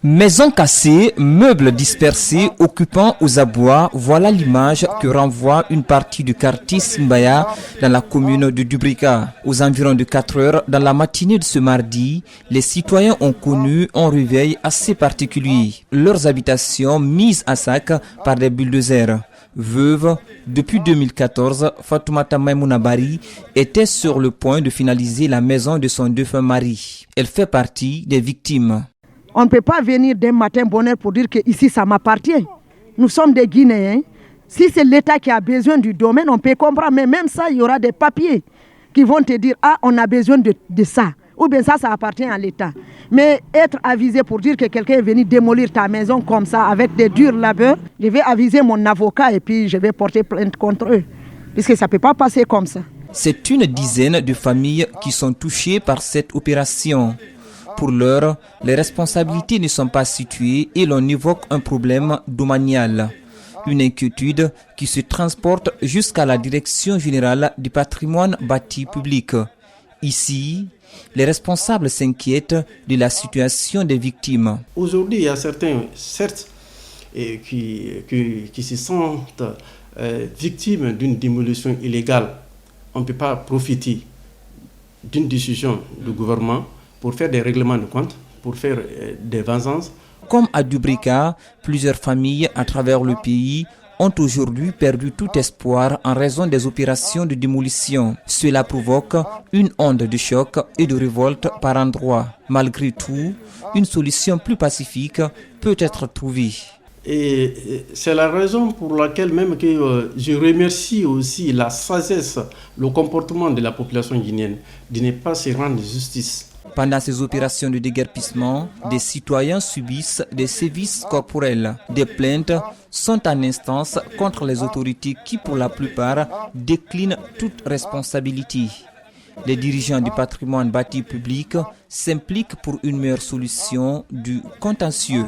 Maisons cassées, meubles dispersés, occupants aux abois, voilà l'image que renvoie une partie du quartier Simbaya dans la commune de Dubrika. Aux environs de 4 heures, dans la matinée de ce mardi, les citoyens ont connu un réveil assez particulier. Leurs habitations mises à sac par des bulldozers. Veuve, depuis 2014, Fatoumata Maimouna Bari était sur le point de finaliser la maison de son défunt mari. Elle fait partie des victimes. On ne peut pas venir d'un matin bonheur pour dire que ici ça m'appartient. Nous sommes des Guinéens. Si c'est l'État qui a besoin du domaine, on peut comprendre. Mais même ça, il y aura des papiers qui vont te dire « Ah, on a besoin de ça ». Ou bien ça appartient à l'État. Mais être avisé pour dire que quelqu'un est venu démolir ta maison comme ça, avec des durs labeurs, je vais aviser mon avocat et puis je vais porter plainte contre eux. Puisque ça ne peut pas passer comme ça. C'est une dizaine de familles qui sont touchées par cette opération. Pour l'heure, les responsabilités ne sont pas situées et l'on évoque un problème domanial. Une inquiétude qui se transporte jusqu'à la direction générale du patrimoine bâti public. Ici, les responsables s'inquiètent de la situation des victimes. Aujourd'hui, il y a certains, certes, qui se sentent victimes d'une démolition illégale. On ne peut pas profiter d'une décision du gouvernement pour faire des règlements de compte, pour faire des vengeances. Comme à Dubrika, plusieurs familles à travers le pays ont aujourd'hui perdu tout espoir en raison des opérations de démolition. Cela provoque une onde de choc et de révolte par endroits. Malgré tout, une solution plus pacifique peut être trouvée. Et c'est la raison pour laquelle même que je remercie aussi la sagesse, le comportement de la population guinéenne de ne pas se rendre justice. Pendant ces opérations de déguerpissement, des citoyens subissent des sévices corporels. Des plaintes sont en instance contre les autorités qui, pour la plupart, déclinent toute responsabilité. Les dirigeants du patrimoine bâti public s'impliquent pour une meilleure solution du contentieux.